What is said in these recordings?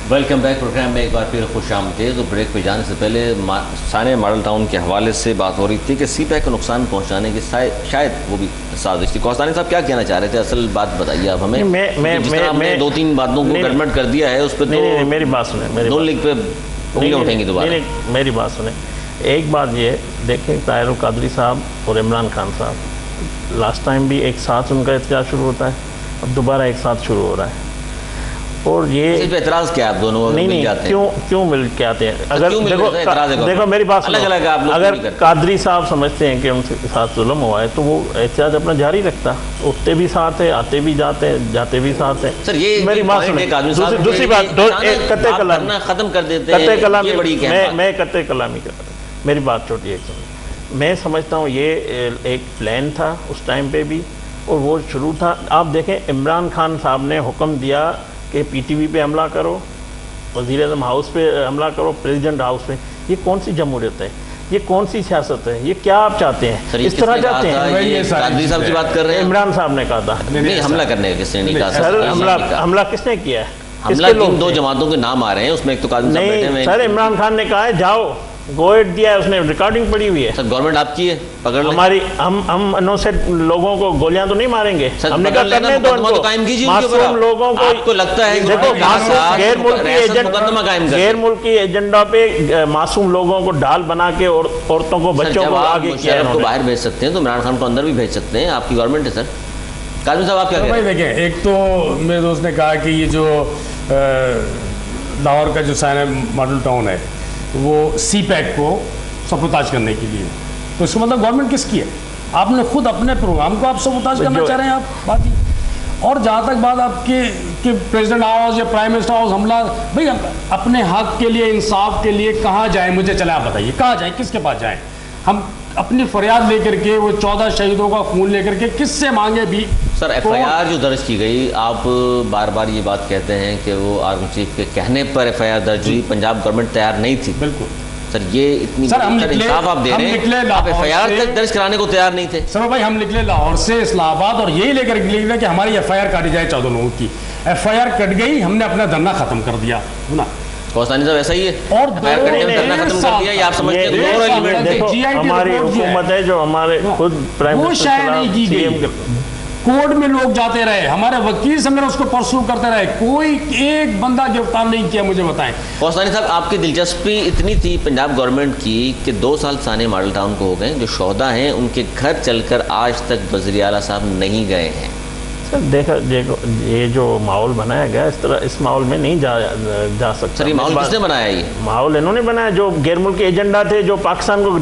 Welcome back programme میں ایک بار پھر خوش آمدید. تو بریک پہ جانے سے پہلے سانحہ ماڈل ٹاؤن کے حوالے سے بات ہو رہی تھی کہ سی پیک کو نقصان پہنچانے کی شاید وہ بھی سازش تھی. کوستانی صاحب کیا کہنا چاہ رہے تھے؟ اصل بات بتائیے آپ ہمیں. جس طرح ہم نے دو تین باتوں کو گڈمٹ کر دیا ہے اس پہ تو میری بات سنیں, نون لیگ پہ انگلیاں اٹھیں گی دوبارہ. میری بات سنیں. ایک بات یہ دیکھیں, طاہر القادری صاحب اور عمران خان صاحب لاسٹ ٹائم بھی ایک ساتھ ان کا احتجاج شروع ہوتا ہے, اب دوبارہ ایک ساتھ شروع ہو رہا ہے. اور یہ اس پہ اعتراض کیا آپ دونوں مل جاتے ہیں؟ کیوں مل کے آتے ہیں؟ اگر دیکھو میری بات سنو, اگر قادری صاحب سمجھتے ہیں کہ ان کے ساتھ ظلم ہوا ہے تو وہ احتجاج اپنا جاری رکھتا, اٹھتے بھی ساتھ ہے, آتے بھی جاتے ہیں, جاتے بھی ساتھ ہیں. سر یہ میری بات سنیں. دوسری بات قطع کلامی ختم کر دیتے ہیں. میں قطع کلامی کر رہا ہوں, میری بات چھوٹی ہے. میں سمجھتا ہوں یہ ایک پلان تھا اس ٹائم پہ بھی, اور وہ شروع تھا. آپ دیکھیں عمران خان صاحب نے حکم دیا کہ پی ٹی وی پہ حملہ کرو, وزیر اعظم ہاؤس پہ حملہ کرو, پریزیڈنٹ ہاؤس پہ. یہ کون سی جمہوریت ہے؟ یہ کون سی سیاست ہے؟ یہ کیا آپ چاہتے ہیں؟ اس طرح چاہتے ہیں؟ قادری صاحب کی بات کر رہے ہیں. عمران صاحب نے کہا تھا. نہیں, حملہ کرنے کا کس نے نہیں کہا. سر حملہ کس نے کیا ہے؟ حملہ دو جماعتوں کے نام آ رہے ہیں, اس میں ایک تو قادری صاحب بیٹھے ہوئے ہیں. سر عمران خان نے کہا ہے جاؤ, گوئٹ دیا ہے, اس نے ریکارڈنگ پڑی ہوئی ہے. سر گورنمنٹ آپ کی ہے, پکڑ لیں. ہماری ہم انوسنٹ لوگوں کو گولیاں تو نہیں ماریں گے. ہم نے کہا کرنے دو ان کو, معصوم لوگوں کو. آپ کو لگتا ہے دیکھو غیر ملکی ایجنڈا پہ معصوم لوگوں کو ڈال بنا کے عورتوں کو, بچوں کو آگے کیا. آپ کو باہر بھیج سکتے ہیں تو عمران خان کو اندر بھی بھیج سکتے ہیں, آپ کی گورنمنٹ ہے سر. قادری صاحب آپ کیا کہہ رہے ہیں؟ دیکھیں, ایک تو میرے دوست نے کہا کہ یہ جو لاہور کا جو سانحہ ماڈل ٹاؤن ہے وہ سی پیک کو سبوتاژ کرنے کے لیے, تو اس کا مطلب گورنمنٹ کس کی ہے؟ آپ نے خود اپنے پروگرام کو آپ سبوتاژ کرنا چاہ رہے ہیں آپ بات ہی. اور جہاں تک بات آپ کی کہ پریزیڈنٹ ہاؤس یا پرائم منسٹر ہاؤس حملہ, بھائی اپنے حق کے لیے, انصاف کے لیے کہاں جائیں؟ مجھے چلے آپ بتائیے کہاں جائیں, کس کے پاس جائیں؟ ہم اپنی فریاد لے کر کے, وہ 14 شہیدوں کا خون لے کر کے کس سے مانگے بھی؟ سر ایف آئی آر جو درج کی گئی, آپ بار بار یہ بات کہتے ہیں کہ وہ آرمی چیف کے کہنے پر ایف آئی آر درج ہوئی, پنجاب گورنمنٹ تیار نہیں تھی. بالکل سر, یہ اتنی انصاف آپ دے رہے ہیں, آپ ایف آئی آر تک درج کرانے کو تیار نہیں تھے. سر بھائی ہم نکلے لاہور سے اسلام آباد اور یہی لے کر نکلے کہ ہماری ایف آئی آر کاٹی جائے 14 لوگوں کی. ایف آئی آر کٹ گئی, ہم نے اپنا دھرنا ختم کر دیا نا. کوستانی صاحب ایسا ہی ہے, اور دھرنا ختم کر دیا, یہ آپ سمجھتے ہیں ہماری حکومت ہے جو ہمارے خود پرائم منسٹر کورٹ میں لوگ جاتے رہے, ہمارے وکیل سے میرے اس کو پرسو کرتے رہے, کوئی ایک بندہ گرفتار نہیں کیا. مجھے بتائیں کوستانی صاحب, آپ کی دلچسپی اتنی تھی پنجاب گورنمنٹ کی کہ 2 سال سانحہ ماڈل ٹاؤن کو ہو گئے, جو شہدا ہیں ان کے گھر چل کر آج تک وزیر اعلیٰ صاحب نہیں گئے ہیں. سر دیکھا یہ جو ماحول بنایا گیا, اس طرح اس ماحول میں نہیں جا سکتا. سر یہ ماحول کس نے بنایا؟ یہ ماحول انہوں نے بنایا جو غیر ملکی ایجنڈا تھے, جو پاکستان کو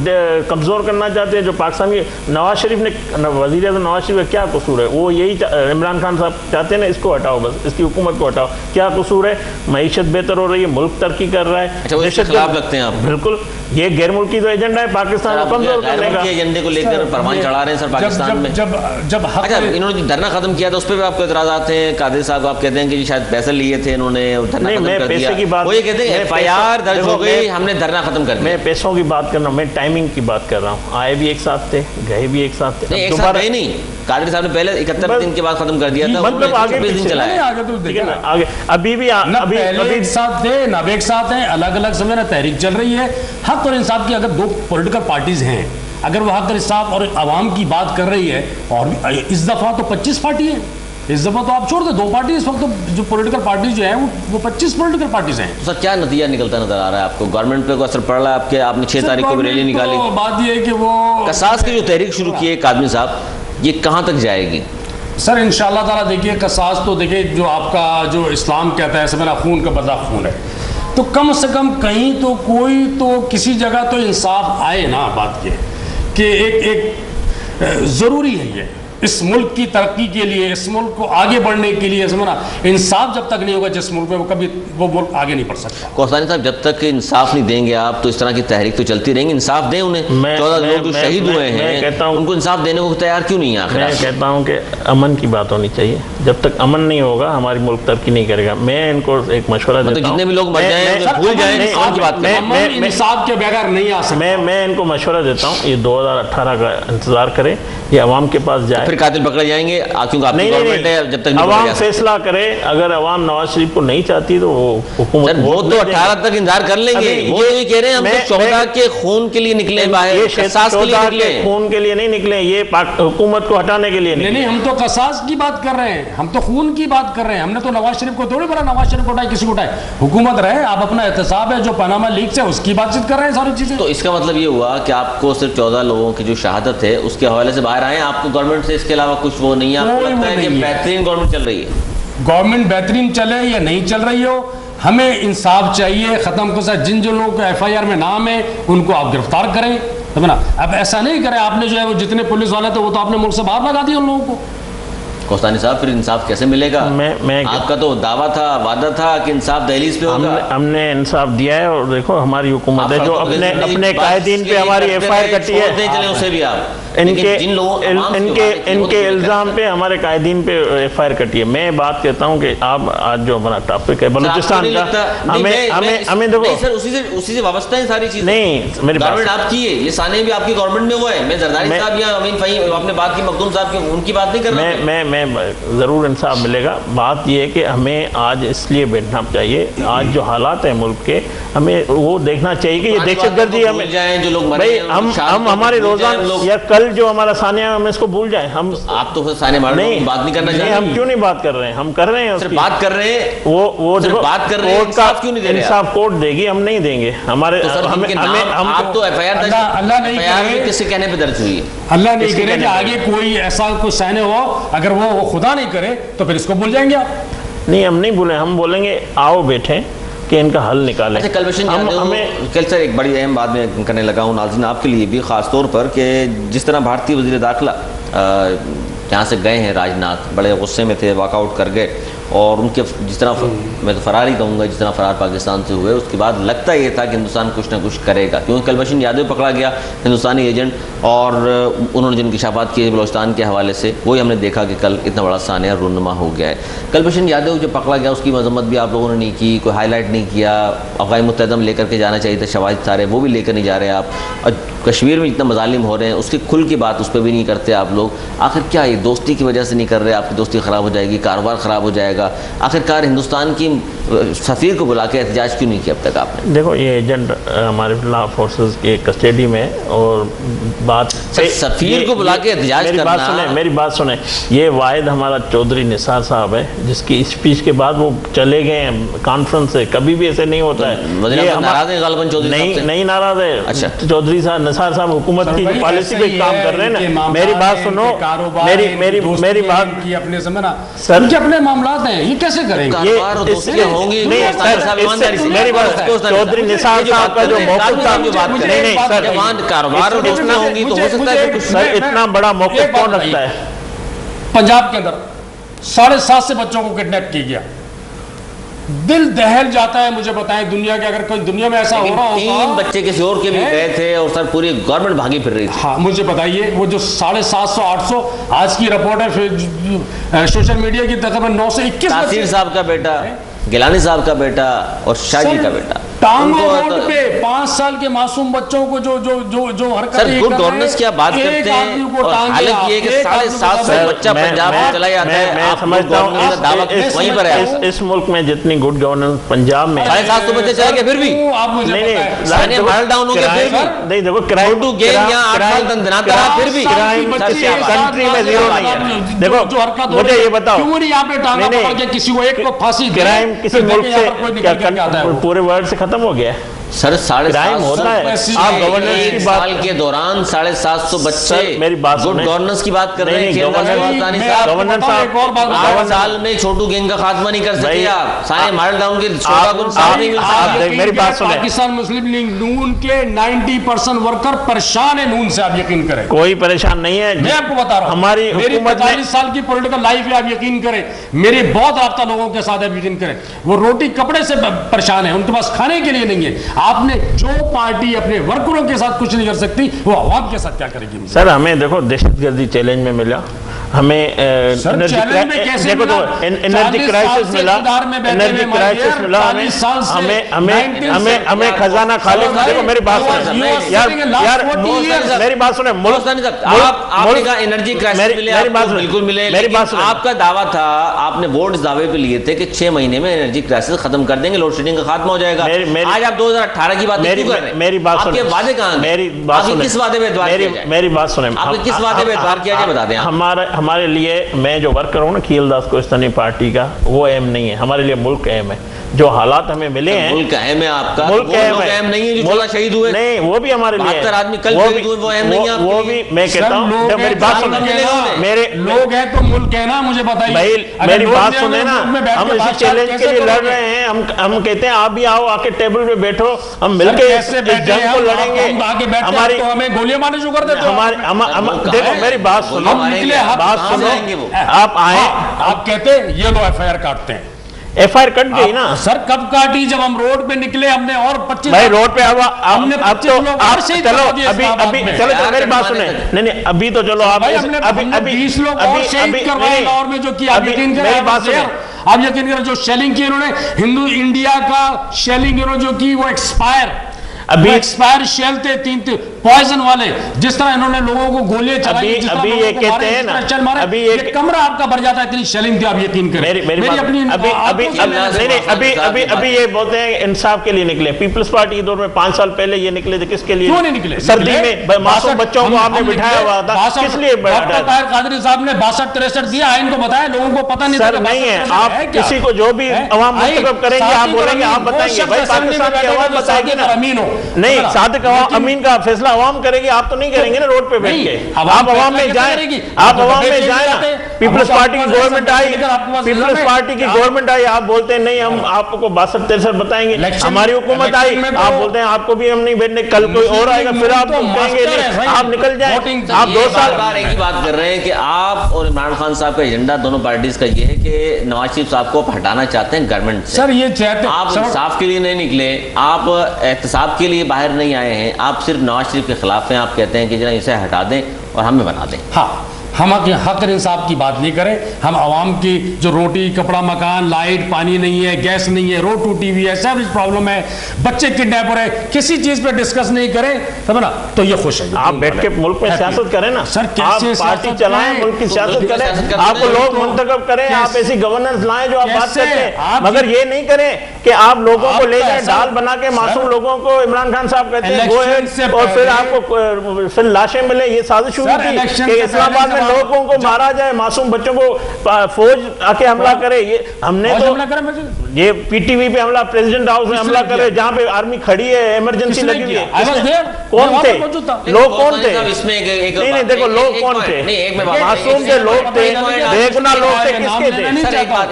کمزور کرنا چاہتے ہیں, جو پاکستان کی نواز شریف نے, وزیر اعظم نواز شریف کا کیا قصور ہے؟ وہ یہی عمران خان صاحب چاہتے ہیں نا, اس کو ہٹاؤ, بس اس کی حکومت کو ہٹاؤ. کیا قصور ہے؟ معیشت بہتر ہو رہی ہے, ملک ترقی کر رہا ہے. اچھا, وہ اس کے خلاف لگتے ہیں آپ؟ بالکل, یہ غیر ملکی تو ایجنڈا ہے پاکستان کو کمزور کرنے کا. ایجنڈے کو لے کر پروان چڑھا رہے ہیں سر پاکستان میں. جب انہوں نے دھرنا ختم کیا تھا اس پہ بھی آپ کو اعتراضات ہیں. قادری صاحب آپ کہتے ہیں کہ شاید پیسے لیے تھے انہوں نے, دھرنا ختم کر دیا. وہ یہ کہتے ہیں ایف آئی آر درج ہو گئی, ہم نے دھرنا ختم کر دیا. میں پیسوں کی بات کر رہا ہوں, میں ٹائمنگ کی بات کر رہا ہوں. آئے بھی ایک ساتھ تھے, گئے بھی ایک ساتھ تھے. ایک ساتھ گئے نہیں, قادری صاحب نے پہلے 71 دن کے بعد ختم کر دیا تھا, مطلب آگے دن چلایا. ابھی بھی ایک ساتھ تھے نہ ایک ساتھ ہیں, الگ الگ سمے نا تحریک چل رہی ہے. حق اور انصاف کی اگر 2 پولیٹیکل پارٹیز ہیں, اگر وہ حق اور انصاف اور عوام کی بات کر رہی ہے, اور اس دفعہ تو 25 پارٹی ہیں, اس دفعہ تو آپ چھوڑ دیں 2 پارٹی. اس وقت جو پولیٹیکل پارٹیز جو ہیں وہ 25 پولیٹیکل پارٹیز ہیں. سر کیا نتیجہ نکلتا نظر آ رہا ہے آپ کو؟ گورنمنٹ پہ کوئی اثر پڑ رہا ہے آپ نے 6 تاریخ کو بھی ریلی نکالی. بات یہ ہے کہ وہ قصاص کی جو تحریک شروع کی ہے قادری صاحب, یہ کہاں تک جائے گی؟ سر انشاءاللہ تعالیٰ دیکھیے, قصاص تو دیکھیے جو آپ کا جو اسلام کہتا ہے سب خون کا بدلہ خون ہے, تو کم سے کم کہیں تو کوئی تو کسی جگہ تو انصاف آئے نا. بات یہ کہ ایک ضروری ہے, یہ اس ملک کی ترقی کے لیے، اس ملک کو آگے بڑھنے کے لیے سمجھنا انصاف جب تک نہیں ہوگا جس ملک میں، وہ کبھی وہ ملک آگے نہیں بڑھ سکتا۔ کوستانی صاحب جب تک انصاف نہیں دیں گے آپ تو اس طرح کی تحریک تو چلتی رہیں گی، انصاف دیں انہیں، 14 لوگ جو شہید ہوئے ہیں ان کو انصاف دینے کو تیار کیوں نہیں ہے آخر؟ میں کہتا ہوں کہ امن کی بات ہونی چاہیے، جب تک امن نہیں ہوگا ہماری ملک ترقی نہیں کرے گا۔ میں ان کو ایک مشورہ دیتا ہوں، جتنے بھی لوگ مر جائیں بھول جائیں کی بات کریں، انصاف کے بغیر نہیں آ سکتا۔ میں ان کو مشورہ دیتا ہوں یہ 2018 کا انتظار کریں، یہ عوام کے پاس جائے، پھر قاتل پکڑے جائیں گے کیونکہ آپ کی گورنمنٹ ہے، جب تک عوام فیصلہ کرے۔ اگر عوام نواز شریف کو نہیں چاہتی تو وہ حکومت وہ تو 18 تک انتظار کر لیں گے، وہ یہ کہہ رہے ہیں ہم تو 14 کے خون کے لیے نکلے باہر، قصاص کے لیے نکلے، خون کے لیے نہیں نکلے، یہ حکومت کو ہٹانے کے لیے نہیں، ہم تو قصاص کی بات کر رہے ہیں، ہم تو خون کی بات کر رہے ہیں۔ ہم نے تو نواز شریف کو تھوڑی بولا نواز شریف کو اٹھائے کسی کو اٹھائے، حکومت رہے، آپ اپنا احتساب ہے جو پاناما لیک سے اس کی بات چیت کر رہے ہیں ساری چیزیں۔ تو اس کا مطلب یہ ہوا کہ آپ کو صرف 14 لوگوں کی جو شہادت ہے اس کے حوالے سے باہر آئے، آپ کو گورنمنٹ سے اس کے علاوہ کچھ وہ نہیں ہے؟ آپ کو لگتا ہے کہ بہترین گورنمنٹ چل رہی ہے؟ گورنمنٹ بہترین چلے یا نہیں چل رہی ہو، ہمیں انصاف چاہیے، ختم کو ساتھ جن لوگوں کے ایف آئی آر میں نام ہے ان کو آپ گرفتار کریں، سمجھنا۔ اب ایسا نہیں کریں، آپ نے جو ہے وہ جتنے پولیس والے تھے وہ تو آپ نے ملک سے باہر لگا دیا ان لوگوں کو۔ کوستانی صاحب پھر انصاف کیسے ملے گا؟ آپ کا تو دعویٰ تھا، وعدہ تھا کہ انصاف دہلیز پہ ہوگا۔ ہم نے انصاف دیا ہے، اور دیکھو ہماری حکومت ہے جو اپنے قائدین پہ ہماری ایف آئی آر کٹی ہے، چلے اسے بھی آپ ان کے الزام پہ ہمارے قائدین پہ ایف آئی آر کٹی ہے۔ میں بات کہتا ہوں کہ آپ آج جو ہمارا ٹاپک ہے بلوچستان کا، ہمیں دیکھو اسی سے وابستہ ہیں ساری چیزیں۔ نہیں، میری گورنمنٹ آپ کی ہے، یہ سانے بھی آپ کی گورنمنٹ میں ہوا ہے۔ میں زرداری صاحب یا امین فہیم آپ نے بات کی، مخدوم صاحب کی، ان کی بات نہیں کر رہا۔ میں ضرور انصاف ملے گا۔ بات یہ ہے کہ ہمیں آج اس لیے بیٹھنا چاہیے، آج جو حالات ہیں ملک کے ہمیں وہ دیکھنا چاہیے کہ یہ دہشت گردی ہمیں جو لوگ بھائی ہم ہمارے روزانہ یا کل جو ہمارا ثانیہ ہم اس کو بھول جائیں۔ ہم آپ تو ثانیہ مارڈ بات نہیں کرنا چاہتے؟ ہم کیوں نہیں بات کر رہے ہیں؟ ہم کر رہے ہیں، صرف بات کر رہے ہیں، وہ بات کر رہے ہیں، انصاف کیوں نہیں دے رہے؟ انصاف کورٹ دے گی، ہم نہیں دیں گے۔ ہمارے آپ تو ایف آئی آر کس کے کہنے پہ درج ہوئی ہے؟ اللہ نہیں کرے کہ آگے کوئی ایسا کوئی سہنے ہو، اگر وہ خدا نہیں کرے تو پھر اس کو بھول جائیں گے آپ؟ نہیں، ہم نہیں بھولیں، ہم بولیں گے آؤ بیٹھیں کہ ان کا حل نکالیں۔ کل سر ایک بڑی اہم بات میں کرنے لگا ہوں ناظرین آپ کے لیے بھی خاص طور پر، کہ جس طرح بھارتی وزیر داخلہ جہاں سے گئے ہیں راجناتھ، بڑے غصے میں تھے، واک آؤٹ کر گئے، اور ان کے جس طرح میں تو فرار ہی کہوں گا، جس طرح فرار پاکستان سے ہوئے، اس کے بعد لگتا یہ تھا کہ ہندوستان کچھ نہ کچھ کرے گا، کیونکہ کلبھشن یادو پکڑا گیا ہندوستانی ایجنٹ، اور انہوں نے جن انکشافات کیے بلوچستان کے حوالے سے وہی ہم نے دیکھا کہ کل اتنا بڑا سانحہ رونما ہو گیا ہے۔ کلبھشن یادو جو پکڑا گیا اس کی مذمت بھی آپ لوگوں نے نہیں کی، کوئی ہائی لائٹ نہیں کیا، اقوام متحدہ میں لے کر کے جانا چاہیے تھا، شواہد سارے وہ بھی لے کر نہیں جا رہے آپ، اور کشمیر میں جتنا مظالم ہو رہے ہیں اس کی کھل کی بات اس پہ بھی نہیں کرتے آپ لوگ۔ آخر کیا یہ دوستی کی وجہ سے نہیں کر رہے؟ آپ کی دوستی خراب ہو جائے گی، کاروبار خراب ہو جائے گا، آخر کار ہندوستان کی سفیر کو بلا کے احتجاج کیوں نہیں کیا اب تک آپ نے؟ دیکھو یہ ایجنٹ ہمارے لا فورسز کے کسٹڈی میں، اور بات سفیر کو بلا کے احتجاج کرنا، میری بات سنیں، یہ واحد ہمارا چودھری نثار صاحب ہے جس کی اسپیچ کے بعد وہ چلے گئے ہیں کانفرنس سے، کبھی بھی ایسے نہیں ہوتا ہے۔ ناراض ہیں غالباً چودھری صاحب سے؟ نہیں ناراض ہے، چودھری صاحب نثار صاحب حکومت کی پالیسی پہ کام کر رہے ہیں نا۔ میری بات سنو، میری بات کی اپنے سمجھنا سر ان کے اپنے معاملات ہیں، یہ کیسے کریں گے؟ میری بات چودھری نثار صاحب کا جو موقف تھا، نہیں سر اتنا بڑا موقف کون رکھتا ہے؟ پنجاب کے اندر 7.5 سے بچوں کو کڈنیپ کیا گیا، دل دہل جاتا ہے۔ مجھے بتائیں دنیا کے، اگر کوئی دنیا میں ایسا ہو رہا ہوتا، 3 بچے کسی اور کے بھی گئے تھے اور سر پوری گورنمنٹ بھاگی پھر رہی تھی۔ ہاں مجھے بتائیے، وہ جو 750-800 آج کی رپورٹ ہے سوشل میڈیا کی، تقریباً 9 سے 21 تاثیر صاحب کا بیٹا، گیلانی صاحب کا بیٹا اور شاہ جی کا بیٹا ٹانگوں روڈ پہ 5 سال کے معصوم بچوں کو جو حرکت سر گڈ گورننس کی آپ بات کرتے ہیں، اور حالت یہ کہ 750 بچہ پنجاب میں چلا جاتا ہے۔ میں سمجھتا ہوں وہیں پر ہے اس ملک میں جتنی گڈ گورننس پنجاب میں 750 بچے چلے گئے، پھر بھی سانے مال ڈاؤن ہو گئے، پھر بھی نہیں دیکھو کرائم ٹو گیم یہاں 8 سال دندناتا رہا، پھر بھی کنٹری میں زیرو نہیں ہے۔ دیکھو مجھے یہ بتاؤ، کیوں نہیں یہاں پہ ٹانگا پکڑ کے کسی کو ایک کو پھانسی دے؟ کرائم کسی ملک سے پورے ورلڈ سے ختم ہو گیا ہے؟ سر 750 ہوتا ہے. آپ گورننس کی سال کے دوران 750 بچے میری بات گڈ گورننس کی بات کر رہے ہیں. گورننس صاحب 8 سال میں چھوٹو گینگ کا خاتمہ نہیں کر سکے آپ. سارے ماڈل ٹاؤن کے 14 کو انصاف نہیں مل سکا. میری بات سنیں. پاکستان مسلم لیگ نون کے 90% ورکر پریشان ہیں نون سے, آپ یقین کریں. کوئی پریشان نہیں ہے. میں آپ کو بتا رہا ہوں, ہماری میری حکومت 45 سال کی پولیٹیکل لائف ہے, آپ یقین کریں. میرے بہت رابطہ لوگوں کے ساتھ, آپ یقین کریں. وہ روٹی کپڑے سے پریشان ہیں, ان کے پاس کھانے کے لیے نہیں ہے. آپ نے جو پارٹی اپنے ورکروں کے ساتھ کچھ نہیں کر سکتی, وہ عوام کے ساتھ کیا کرے گی؟ سر ہمیں دیکھو دہشت گردی چیلنج میں ملا, ہمیں انرجی کرائسس ملا, ہمیں خزانہ خالی. دیکھو میری بات سنیں یار, میری بات سنیں. آپ نے کہا انرجی کرائسس ملے, بالکل ملے, لیکن آپ کا دعویٰ تھا, آپ نے ووٹ دعوے پہ لیے تھے کہ 6 مہینے میں انرجی کرائسس ختم کر دیں گے, لوڈ شیڈنگ کا خاتمہ ہو جائے گا. آج آپ 2018 کی بات کیوں کر رہے ہیں؟ میری بات سنیں. آپ کے وعدے کہاں ہیں؟ آپ کی کس وعدے پہ اعتبار کیا جائے؟ میری بات سنیں. آپ نے کس وعدے پہ اعتبار کیا جائے بتا دیں. ہمارے لیے, میں جو ورکر ہوں نا کھیل داس کوہستانی پارٹی کا, وہ اہم نہیں ہے. ہمارے لیے ملک اہم ہے. جو حالات ہمیں ملے ہیں, ملک اہم ہے آپ کا, ملک اہم نہیں ہے جو 14 شہید ہوئے. نہیں, وہ بھی ہمارے لیے 72 آدمی کل شہید ہوئے, وہ اہم نہیں ہے آپ کے لیے. وہ بھی میں کہتا ہوں. میری بات سنیں, میرے لوگ ہیں تو ملک ہے نا, مجھے بتائیے بھائی. میری بات سنیں نا, ہم اسی چیلنج کے لیے لڑ رہے ہیں. ہم کہتے ہیں آپ بھی آؤ, آ کے ٹیبل پہ بیٹھو, ہم مل کے اس جنگ کو لڑیں گے. ہماری ہمیں گولیاں مارنے شروع کر دیتے ہو. دیکھو میری بات سنو, بات سنو. آپ آئیں, آپ کہتے ہیں یہ لو ایف آئی آر کاٹتے ہیں. ایف آئی آر کٹ گئی نا سر, کب کاٹی؟ جب ہم روڈ پہ نکلے, ہم نے اور 25 بھائی روڈ پہ ہم نے اب تو چلو ابھی چلو میری بات سنیں. نہیں ابھی تو چلو آپ ابھی 20 لوگ اور شہید کروائے لاہور میں, جو کیا آپ یقین کریں. میری بات سنیں, آپ یقین کریں جو شیلنگ کی انہوں نے, ہندو انڈیا کا شیلنگ انہوں نے جو کی, وہ ایکسپائر شیل تھے, 3 پوائزن والے. جس طرح انہوں نے لوگوں کو گولیاں چلائی, ابھی یہ کہتے ہیں نا, ابھی یہ کمرہ آپ کا بھر جاتا ہے, اتنی شیلنگ تھی, آپ یقین کریں. ابھی یہ بولتے ہیں انصاف کے لیے نکلے. پیپلز پارٹی کے دور میں 5 سال پہلے یہ نکلے تھے, کس کے لیے؟ کیوں نہیں نکلے؟ سردی میں معصوم بچوں کو آپ نے بٹھایا ہوا تھا, کس لیے؟ ڈاکٹر طاہر قادری صاحب نے 62-63 دیا, آئین کو بتایا, لوگوں کو پتہ نہیں. سر نہیں ہے, آپ کسی کو جو بھی عوام منتخب کریں گے آپ بولیں گے, آپ بتائیں گے. بھائی پاکستان کی عوام بتائے گی نا. نہیں, صادق امین کا فیصلہ عوام کرے گی, آپ تو نہیں کریں گے نا روڈ پہ بیٹھ کے. آپ عوام میں جائیں, آپ عوام میں جائیں نا. پیپلز پارٹی کی گورنمنٹ آئی, پیپلز پارٹی کی گورنمنٹ آئی, آپ بولتے ہیں نہیں ہم آپ کو 62-63 بتائیں گے. ہماری حکومت آئی, آپ بولتے ہیں آپ کو بھی ہم نہیں بیٹھنے, کل کوئی اور آئے گا, پھر آپ کہیں گے نہیں, آپ نکل جائیں. آپ 2 سال ایک ہی بات کر رہے ہیں کہ آپ اور عمران خان صاحب کا ایجنڈا دونوں پارٹیز کا یہ ہے کہ نواز شریف صاحب کو ہٹانا چاہتے ہیں گورنمنٹ سے. سر یہ چاہتے ہیں, آپ انصاف کے لیے نہیں نکلے, آپ احتساب کے لیے باہر نہیں آئے ہیں, آپ صرف نواز شریف کے خلاف ہیں. آپ کہتے ہیں کہ جناب اسے ہٹا دیں اور ہمیں بنا دیں. ہاں, ہم حق انصاف کی بات نہیں کریں. ہم عوام کی جو روٹی کپڑا مکان لائٹ پانی نہیں ہے, گیس نہیں ہے, روڈ ٹوٹی ہوئی ہے, سیوریج پرابلم ہے, بچے کڈنیپ ہو رہے ہیں, کسی چیز پہ ڈسکس نہیں کریں, سمجھنا تو یہ خوش ہے. آپ بیٹھ کے ملک میں سیاست کریں نا سر, آپ پارٹی چلائیں, ملک کی سیاست کریں, آپ کو لوگ منتخب کریں, آپ ایسی گورننس لائیں جو آپ بات کرتے ہیں, مگر یہ نہیں کریں کہ آپ لوگوں کو لے جائیں ڈال بنا کے, معصوم لوگوں کو. عمران خان صاحب کہتے ہیں اور پھر آپ کو پھر لاشیں ملیں. یہ سازش ہوئی تھی کہ اسلام آباد میں لوگوں کو مارا جائے, معصوم بچوں کو فوج آ کے حملہ کرے. یہ ہم نے تو یہ پی ٹی وی پہ حملہ, پریزیڈنٹ ہاؤس میں حملہ کرے, جہاں پہ آرمی کھڑی ہے, ایمرجنسی لگی ہوئی ہے. کون تھے لوگ, کون تھے؟ نہیں دیکھو لوگ کون تھے, معصوم کے لوگ تھے, بے گناہ لوگ تھے, کس کے تھے؟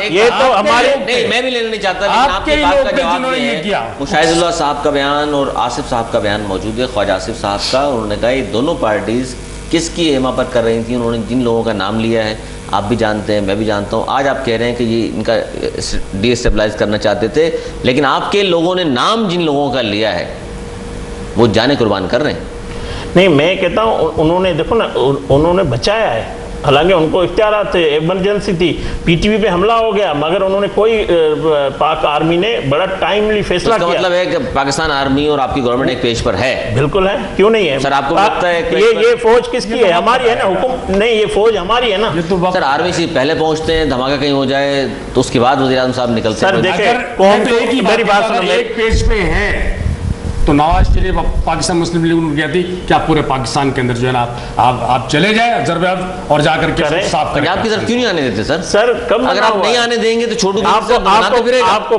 یہ تو ہمارے, میں بھی لینا نہیں چاہتا, لیکن آپ کی بات کا جواب یہ ہے. مشاہد اللہ صاحب کا بیان اور آصف صاحب کا بیان موجود ہے, خواجہ آصف صاحب کا. انہوں نے کہا یہ دونوں پارٹیز کس کی ایما پر کر رہی تھیں. انہوں نے جن لوگوں کا نام لیا ہے آپ بھی جانتے ہیں, میں بھی جانتا ہوں. آج آپ کہہ رہے ہیں کہ یہ ان کا ڈی اسٹیبلائز کرنا چاہتے تھے, لیکن آپ کے لوگوں نے نام جن لوگوں کا لیا ہے وہ جانے قربان کر رہے ہیں. نہیں, میں کہتا ہوں انہوں نے دیکھو نا, انہوں نے بچایا ہے, حالانکہ ان کو اختیارات تھے, ایمرجنسی تھی, پی ٹی وی پہ حملہ ہو گیا, مگر انہوں نے کوئی پاک آرمی نے بڑا ٹائملی فیصلہ کیا. مطلب ہے کہ پاکستان آرمی اور آپ کی گورنمنٹ ایک پیج پر ہے. بالکل ہے, کیوں نہیں ہے سر. آپ کو لگتا ہے کہ یہ فوج کس کی ہے؟ ہماری ہے نا. حکم نہیں, یہ فوج ہماری ہے نا. سر آرمی سے پہلے پہنچتے ہیں, دھماکہ کہیں ہو جائے تو اس کے بعد وزیر اعظم صاحب نکلتے ہیں. سر دیکھیں, میری بات سنو, ایک پیج پہ ہے تو نواز شریف پاکستان مسلم لیگ ان کو کہتی کہ آپ پورے پاکستان کے اندر جو ہے نا آپ چلے جائیں ضرب اور جا کر کے صاف کریں. پنجاب کی طرف کیوں نہیں آنے دیتے سر؟ سر کب اگر آپ نہیں آنے دیں گے تو چھوٹو آپ کو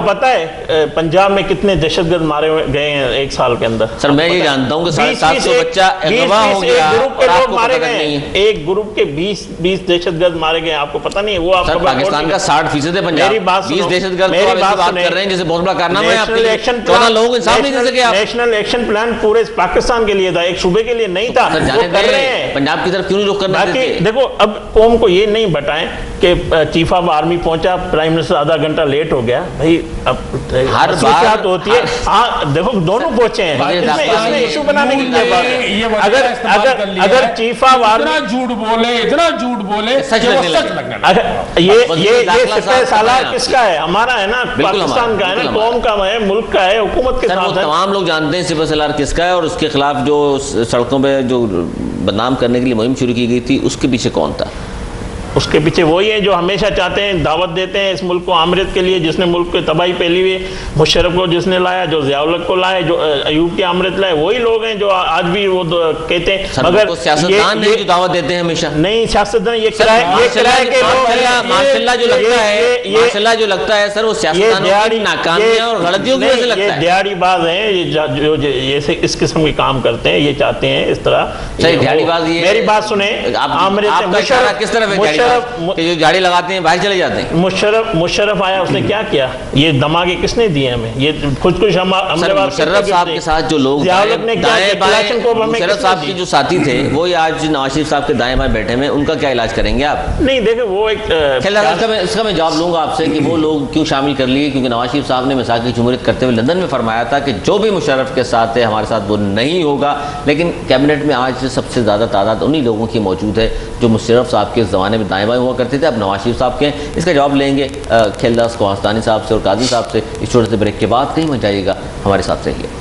پتا ہے پنجاب میں کتنے دہشت گرد مارے گئے ہیں ایک سال کے اندر؟ سر میں یہ جانتا ہوں کہ 700 بچہ اغوا ہو گیا اور آپ کو پتہ نہیں ہے. ایک گروپ کے 20 دہشت گرد مارے گئے, آپ کو پتہ نہیں ہے. وہ آپ پاکستان کا 60% ہے پنجاب, 20 دہشت گرد کو آپ بات کر رہے ہیں جیسے بہت بڑا کارنامہ ہے آپ کے لیے. 14 لوگوں کو انصاف نہیں دے سکے آپ. نیشنل ایکشن پلان پورے پاکستان کے لیے تھا, ایک صوبے کے لیے نہیں تھا. وہ کر رہے ہیں پنجاب کی طرف کیوں نہیں رخ کرنا دیتے؟ دیکھو اب قوم کو یہ نہیں بتائیں کہ چیف آف آرمی پہنچا, پرائم منسٹر آدھا گھنٹہ لیٹ ہو گیا. بھائی اب ہر بات ہوتی ہے. ہاں دیکھو دونوں پہنچے ہیں, اس میں ایشو بنانے کی کیا بات ہے؟ اگر چیف آف آرمی اتنا جھوٹ بولے سچ لگنے یہ سپہ سالار کس کا ہے؟ ہمارا ہے نا, پاکستان کا ہے نا, قوم کا ہے, ملک کا ہے, حکومت کے ساتھ ہے. تمام لوگ جانتے ہیں سپہ سالار کس کا ہے, اور اس کے خلاف جو سڑکوں پہ جو بدنام کرنے کے لیے مہم شروع کی گئی تھی اس کے پیچھے کون تھا؟ اس کے پیچھے وہی ہیں جو ہمیشہ چاہتے ہیں, دعوت دیتے ہیں اس ملک کو آمرت کے لیے, جس نے ملک کی تباہی پھیلی ہوئی, مشرف کو جس نے لایا, جو ضیاء الحق کو لائے, جو ایوب کی آمرت لائے, وہی لوگ ہیں جو آج بھی وہ کہتے ہیں. مگر سیاستدان نہیں جو دعوت دیتے ہیں ہمیشہ. نہیں سیاستدان یہ کرائے کے ماشاءاللہ جو لگتا ہے سر وہ سیاستدانوں کی ناکامیاں اور غلطیوں کی وجہ سے لگتا ہے. یہ دیہڑی باز ہیں جو جیسے اس قسم کے کام کرتے ہیں, یہ چاہتے ہیں اس طرح. دیہڑی باز یہ, میری بات سنیں, آمرت کس طرف ہے کہ جو جاڑی لگاتے ہیں باہر چلے جاتے ہیں؟ مشرف آیا, اس نے کیا کیا؟ یہ دماغے کس نے دیے ہمیں؟ یہ خود کچھ مشرف صاحب کے ساتھ جو لوگ دائیں بائیں, مشرف صاحب کے جو ساتھی تھے وہ آج نواز شریف صاحب کے دائیں بائیں بیٹھے ہیں, ان کا کیا علاج کریں گے آپ؟ نہیں دیکھیں وہ ایک اس کا میں جواب لوں گا آپ سے کہ وہ لوگ کیوں شامل کر لیے, کیونکہ نواز شریف صاحب نے میثاق جمہوریت کرتے ہوئے لندن میں فرمایا تھا کہ جو بھی مشرف کے ساتھ ہے ہمارے ساتھ وہ نہیں ہوگا. لیکن کیبنٹ میں آج سب سے زیادہ تعداد انہی لوگوں کی موجود ہے جو مشرف صاحب کے زمانے میں دائیں بائیں ہوا کرتے تھے, اب نواز شریف صاحب کے. اس کا جواب لیں گے کھیلداس کوہستانی صاحب سے اور قاضی صاحب سے اس چھوٹے سے بریک کے بعد. کہیں مت جائیے گا, ہمارے ساتھ رہیے.